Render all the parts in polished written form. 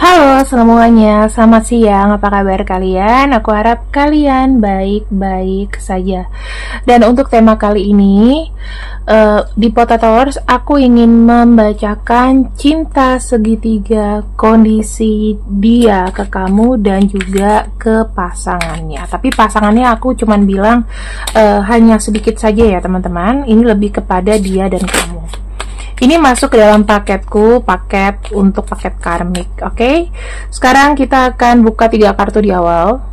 Halo semuanya, selamat siang, apa kabar kalian? Aku harap kalian baik-baik saja. Dan untuk tema kali ini, di Potators, aku ingin membacakan cinta segitiga kondisi dia ke kamu dan juga ke pasangannya. Tapi pasangannya aku cuman bilang hanya sedikit saja ya teman-teman, ini lebih kepada dia dan kamu. Ini masuk ke dalam paketku, paket karmik, oke? Sekarang kita akan buka 3 kartu di awal.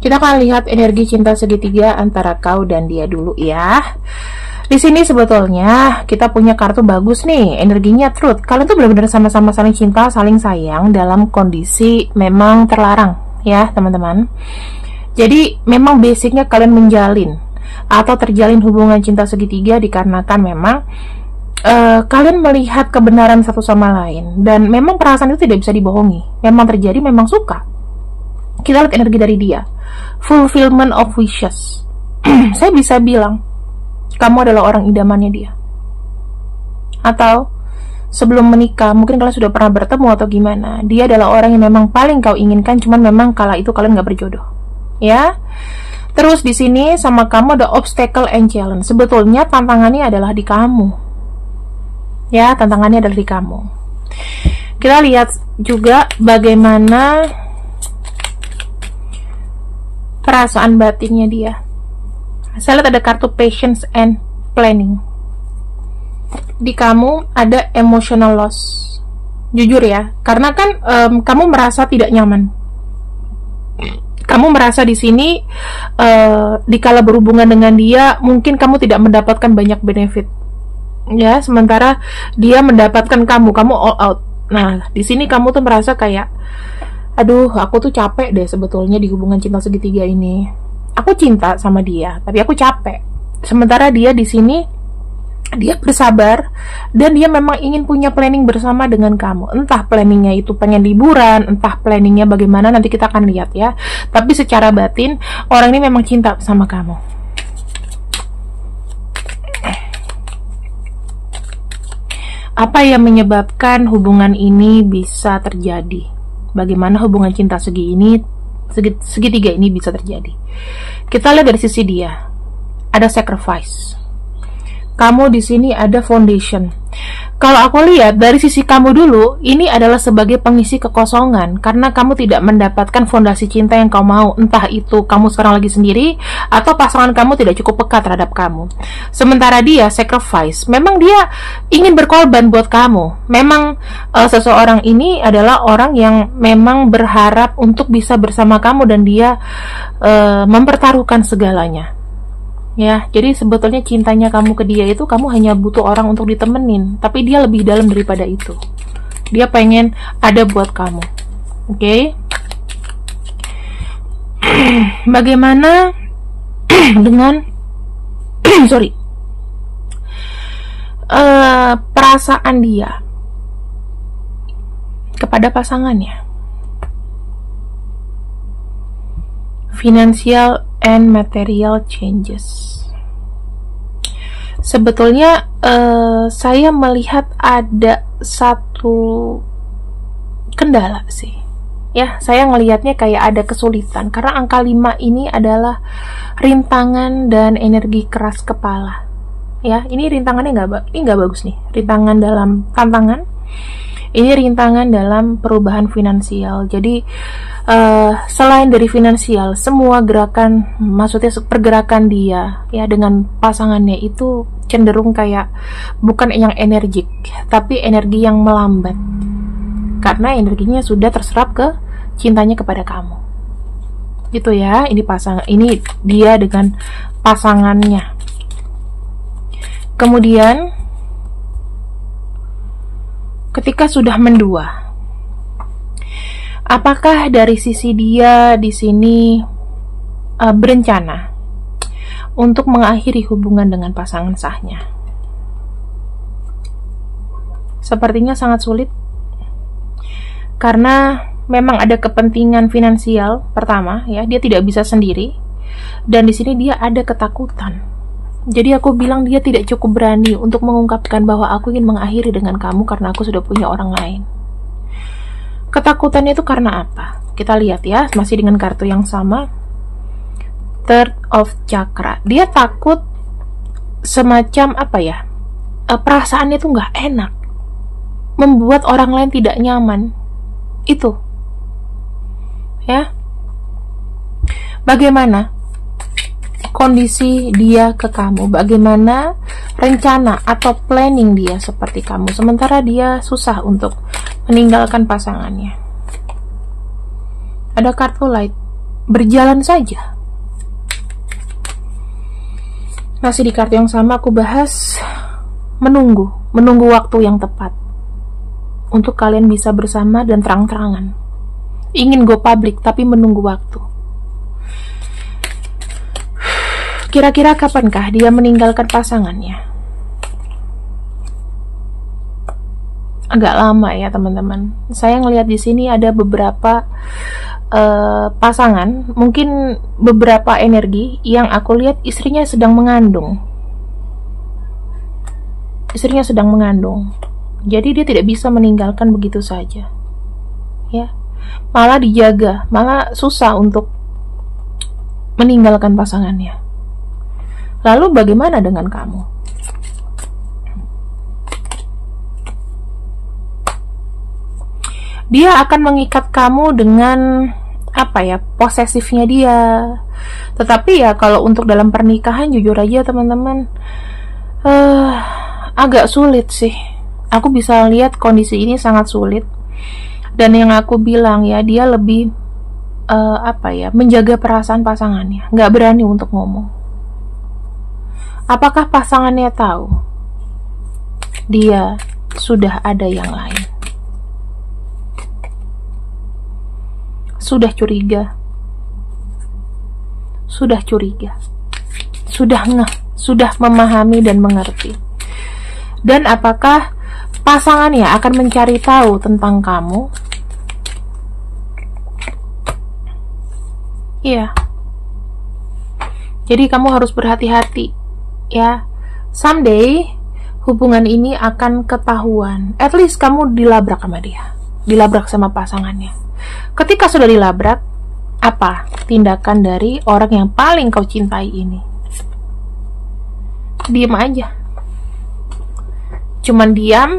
Kita akan lihat energi cinta segitiga antara kau dan dia dulu ya. Di sini sebetulnya kita punya kartu bagus nih, energinya truth. Kalian tuh benar-benar sama-sama saling cinta, saling sayang dalam kondisi memang terlarang ya teman-teman. Jadi memang basicnya kalian menjalin atau terjalin hubungan cinta segitiga dikarenakan memang kalian melihat kebenaran satu sama lain dan memang perasaan itu tidak bisa dibohongi, memang terjadi, memang suka. Kita lihat energi dari dia, fulfillment of wishes. Saya bisa bilang kamu adalah orang idamannya dia, atau sebelum menikah mungkin kalian sudah pernah bertemu atau gimana. Dia adalah orang yang memang paling kau inginkan, cuman memang kala itu kalian gak berjodoh ya. Terus di sini sama kamu ada obstacle and challenge. Sebetulnya tantangannya adalah di kamu. Ya, tantangannya adalah di kamu. Kita lihat juga bagaimana perasaan batinnya dia. Saya lihat ada kartu patience and planning. Di kamu ada emotional loss. Jujur ya, karena kan kamu merasa tidak nyaman. Kamu merasa di sini dikala berhubungan dengan dia mungkin kamu tidak mendapatkan banyak benefit ya, sementara dia mendapatkan kamu all out. Nah di sini kamu tuh merasa kayak aduh aku tuh capek deh sebetulnya di hubungan cinta segitiga ini. Aku cinta sama dia tapi aku capek, sementara dia di sini dia bersabar dan dia memang ingin punya planning bersama dengan kamu. Entah planningnya itu pengen liburan, entah planningnya bagaimana, nanti kita akan lihat ya. Tapi secara batin orang ini memang cinta sama kamu. Apa yang menyebabkan hubungan ini bisa terjadi? Bagaimana hubungan cinta segitiga ini bisa terjadi? Kita lihat dari sisi dia, ada sacrifice. Kamu di sini ada foundation. Kalau aku lihat dari sisi kamu dulu, ini adalah sebagai pengisi kekosongan karena kamu tidak mendapatkan fondasi cinta yang kau mau. Entah itu kamu sekarang lagi sendiri atau pasangan kamu tidak cukup peka terhadap kamu. Sementara dia sacrifice. Memang dia ingin berkorban buat kamu. Memang seseorang ini adalah orang yang memang berharap untuk bisa bersama kamu dan dia mempertaruhkan segalanya. Ya, jadi sebetulnya cintanya kamu ke dia itu kamu hanya butuh orang untuk ditemenin, tapi dia lebih dalam daripada itu. Dia pengen ada buat kamu. Oke? Bagaimana dengan perasaan dia kepada pasangannya? Financial and material changes. Sebetulnya saya melihat ada satu kendala sih ya, saya ngelihatnya kayak ada kesulitan karena angka 5 ini adalah rintangan dan energi keras kepala ya. Ini rintangannya nggak bagus nih, rintangan dalam tantangan, ini rintangan dalam perubahan finansial. Jadi selain dari finansial, semua gerakan, maksudnya pergerakan dia ya dengan pasangannya itu cenderung kayak bukan yang energik, tapi energi yang melambat karena energinya sudah terserap ke cintanya kepada kamu. Gitu ya. Ini dia dengan pasangannya. Kemudian ketika sudah mendua, apakah dari sisi dia di sini berencana untuk mengakhiri hubungan dengan pasangan sahnya? Sepertinya sangat sulit karena memang ada kepentingan finansial pertama ya, dia tidak bisa sendiri dan di sini dia ada ketakutan Jadi aku bilang dia tidak cukup berani untuk mengungkapkan bahwa aku ingin mengakhiri dengan kamu karena aku sudah punya orang lain. Ketakutannya itu karena apa? Kita lihat ya, masih dengan kartu yang sama. Third of Chakra. Dia takut semacam apa ya? Perasaannya tuh nggak enak, membuat orang lain tidak nyaman. Itu, ya. Bagaimana kondisi dia ke kamu? Bagaimana rencana atau planning dia seperti kamu? Sementara dia susah untuk meninggalkan pasangannya. Ada kartu light, berjalan saja. Masih di kartu yang sama aku bahas menunggu waktu yang tepat untuk kalian bisa bersama dan terang-terangan. Ingin go public tapi menunggu waktu. Kira-kira kapankah dia meninggalkan pasangannya? Agak lama ya teman-teman. Saya ngelihat di sini ada beberapa pasangan, mungkin beberapa energi yang aku lihat istrinya sedang mengandung. Istrinya sedang mengandung. Jadi dia tidak bisa meninggalkan begitu saja. Ya. Malah dijaga, malah susah untuk meninggalkan pasangannya. Lalu bagaimana dengan kamu? Dia akan mengikat kamu dengan apa ya, posesifnya dia. Tetapi ya kalau untuk dalam pernikahan jujur aja teman-teman, agak sulit sih. Aku bisa lihat kondisi ini sangat sulit. Dan yang aku bilang ya, dia lebih apa ya, menjaga perasaan pasangannya, nggak berani untuk ngomong. Apakah pasangannya tahu dia sudah ada yang lain? Sudah curiga, sudah ngeh, sudah memahami dan mengerti. Dan apakah pasangannya akan mencari tahu tentang kamu? Iya. Jadi kamu harus berhati-hati ya. Someday hubungan ini akan ketahuan. At least kamu dilabrak sama dia, dilabrak sama pasangannya. Ketika sudah dilabrak, apa tindakan dari orang yang paling kau cintai ini? Diam aja, cuman diam,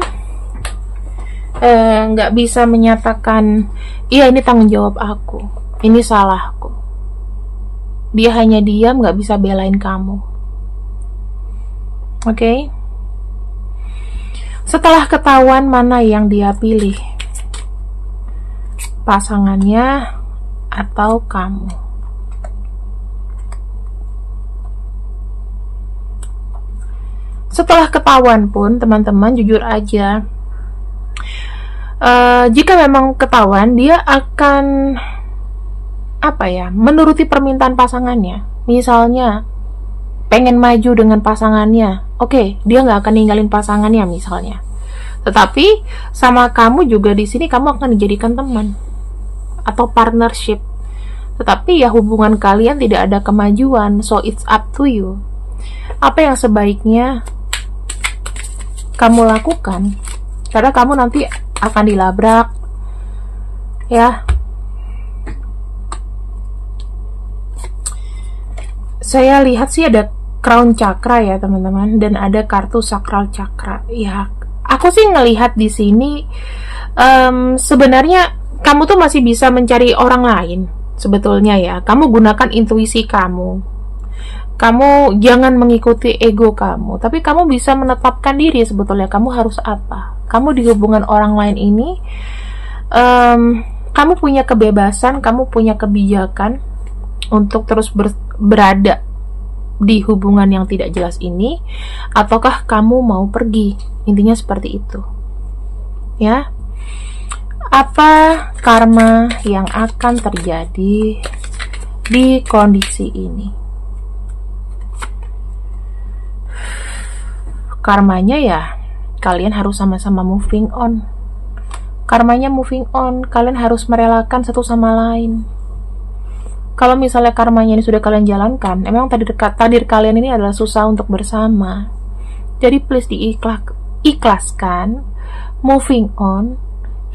nggak bisa menyatakan iya ini tanggung jawab aku, ini salahku. Dia hanya diam, nggak bisa belain kamu. Oke? Setelah ketahuan mana yang dia pilih, pasangannya atau kamu? Setelah ketahuan pun teman-teman jujur aja, jika memang ketahuan, dia akan apa ya, menuruti permintaan pasangannya. Misalnya pengen maju dengan pasangannya, oke, dia nggak akan ninggalin pasangannya misalnya. Tetapi sama kamu juga di sini kamu akan dijadikan teman atau partnership. Tetapi ya hubungan kalian tidak ada kemajuan, so it's up to you. Apa yang sebaiknya kamu lakukan? Karena kamu nanti akan dilabrak ya. Saya lihat sih ada crown chakra ya teman-teman, dan ada kartu sakral chakra. Ya, aku sih ngelihat di sini sebenarnya kamu tuh masih bisa mencari orang lain sebetulnya ya. Kamu gunakan intuisi kamu. Kamu jangan mengikuti ego kamu, tapi kamu bisa menetapkan diri sebetulnya kamu harus apa. Kamu di hubungan orang lain ini, kamu punya kebebasan, kamu punya kebijakan untuk terus berada di hubungan yang tidak jelas ini, ataukah kamu mau pergi. Intinya seperti itu ya. Apa karma yang akan terjadi di kondisi ini? Karmanya ya, kalian harus sama-sama moving on. Karmanya moving on, kalian harus merelakan satu sama lain. Kalau misalnya karmanya ini sudah kalian jalankan, emang takdir kalian ini adalah susah untuk bersama. Jadi please ikhlaskan, moving on,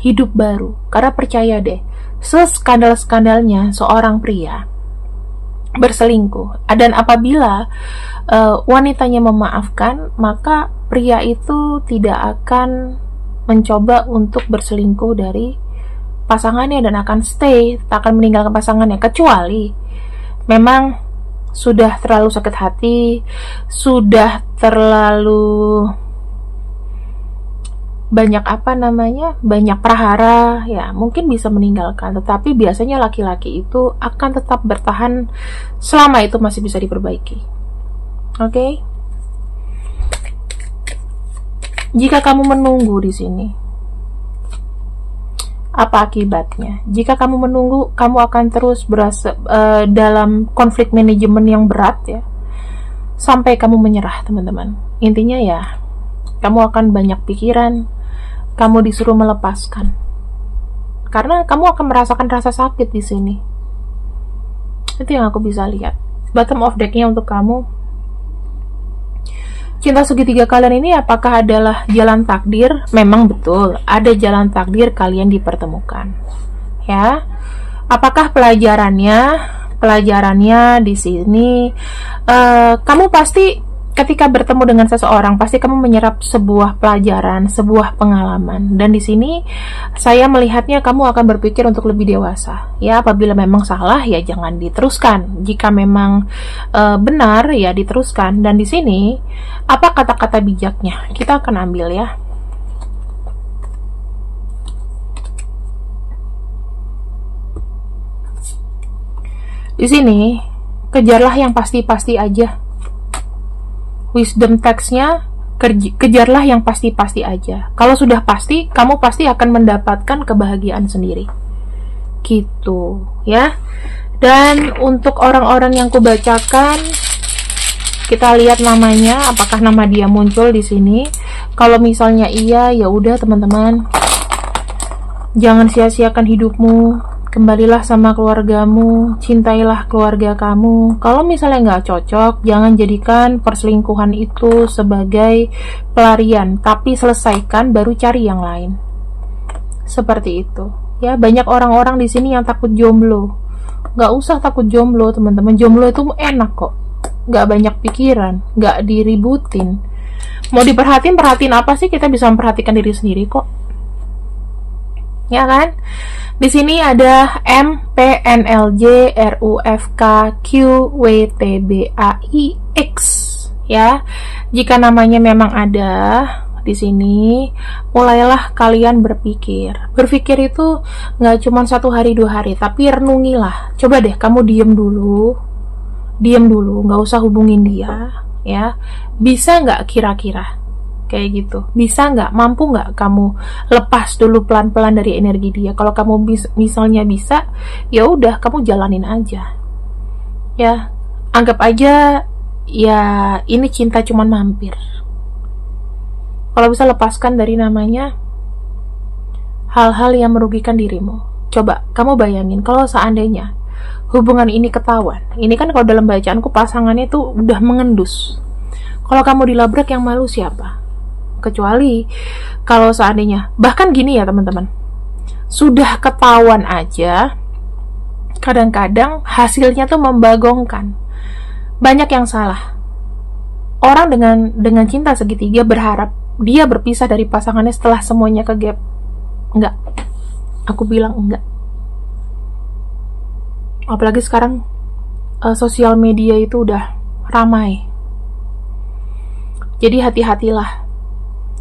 hidup baru. Karena percaya deh, seskandal-skandalnya seorang pria berselingkuh, dan apabila wanitanya memaafkan, maka pria itu tidak akan mencoba untuk berselingkuh dari pasangannya dan akan stay, tak akan meninggalkan pasangannya, kecuali memang sudah terlalu sakit hati, sudah terlalu banyak banyak prahara, ya mungkin bisa meninggalkan. Tetapi biasanya laki-laki itu akan tetap bertahan selama itu masih bisa diperbaiki. Oke? Jika kamu menunggu di sini, apa akibatnya? Jika kamu menunggu, kamu akan terus dalam konflik manajemen yang berat ya, sampai kamu menyerah, teman-teman. Intinya ya, kamu akan banyak pikiran, kamu disuruh melepaskan, karena kamu akan merasakan rasa sakit di sini. Itu yang aku bisa lihat. Bottom of deck-nya untuk kamu, cinta segitiga kalian ini apakah adalah jalan takdir? Memang betul, ada jalan takdir kalian dipertemukan. Ya. Apakah pelajarannya di sini kamu pasti ketika bertemu dengan seseorang pasti kamu menyerap sebuah pelajaran, sebuah pengalaman. Dan di sini saya melihatnya kamu akan berpikir untuk lebih dewasa. Ya, apabila memang salah ya jangan diteruskan. Jika memang benar ya diteruskan. Dan di sini apa kata-kata bijaknya? Kita akan ambil ya. Di sini kejarlah yang pasti-pasti aja. Wisdom text-nya, kejarlah yang pasti-pasti aja. Kalau sudah pasti, kamu pasti akan mendapatkan kebahagiaan sendiri. Gitu, ya. Dan untuk orang-orang yang kubacakan, kita lihat namanya, apakah nama dia muncul di sini. Kalau misalnya iya, ya udah teman-teman. Jangan sia-siakan hidupmu. Kembalilah sama keluargamu, cintailah keluarga kamu. Kalau misalnya nggak cocok, jangan jadikan perselingkuhan itu sebagai pelarian, tapi selesaikan baru cari yang lain. Seperti itu. Ya, banyak orang-orang di sini yang takut jomblo. Nggak usah takut jomblo, teman-teman. Jomblo itu enak kok. Nggak banyak pikiran, nggak diributin. Mau perhatiin apa sih? Kita bisa memperhatikan diri sendiri kok. Ya kan? Di sini ada M, P, N, L, J, R, U, F, K, Q, W, T, B, A, I, X. Ya, jika namanya memang ada di sini, mulailah kalian berpikir. Berpikir itu nggak cuma 1 hari 2 hari, tapi renungilah. Coba deh kamu diem dulu, nggak usah hubungin dia. Ya, bisa nggak kira-kira? Kayak gitu, bisa nggak, mampu nggak kamu lepas dulu pelan-pelan dari energi dia? Kalau kamu misalnya bisa, ya udah kamu jalanin aja. Ya, anggap aja ya ini cinta cuman mampir. Kalau bisa lepaskan dari namanya hal-hal yang merugikan dirimu. Coba kamu bayangin kalau seandainya hubungan ini ketahuan. Ini kan kalau dalam bacaanku pasangannya tuh udah mengendus. Kalau kamu dilabrak yang malu siapa? Kecuali kalau seandainya, bahkan gini ya teman-teman, sudah ketahuan aja, kadang-kadang hasilnya tuh membagongkan. Banyak yang salah. Orang dengan cinta segitiga berharap dia berpisah dari pasangannya setelah semuanya ke gap. Enggak. Aku bilang enggak. Apalagi sekarang sosial media itu udah ramai. Jadi hati-hatilah.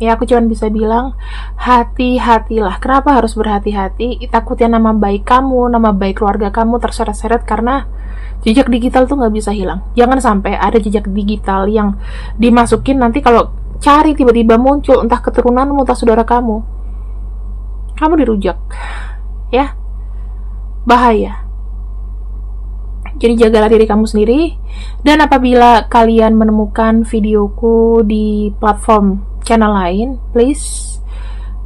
Ya, aku cuma bisa bilang hati-hatilah. Kenapa harus berhati-hati? Takutnya nama baik kamu, nama baik keluarga kamu terseret-seret karena jejak digital tuh nggak bisa hilang. Jangan sampai ada jejak digital yang dimasukin, nanti kalau cari tiba-tiba muncul entah keturunanmu, entah saudara kamu dirujak. Ya, bahaya. Jadi jagalah diri kamu sendiri. Dan apabila kalian menemukan videoku di platform channel lain, please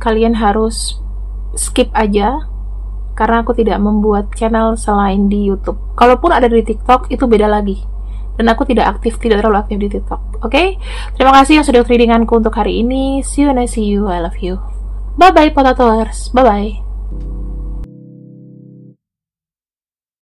kalian harus skip aja, karena aku tidak membuat channel selain di YouTube. Kalaupun ada di TikTok, itu beda lagi. Dan aku tidak terlalu aktif di TikTok. Oke? Terima kasih yang sudah readinganku untuk hari ini. See you and I see you. I love you. Bye-bye, Potatoers. Bye-bye.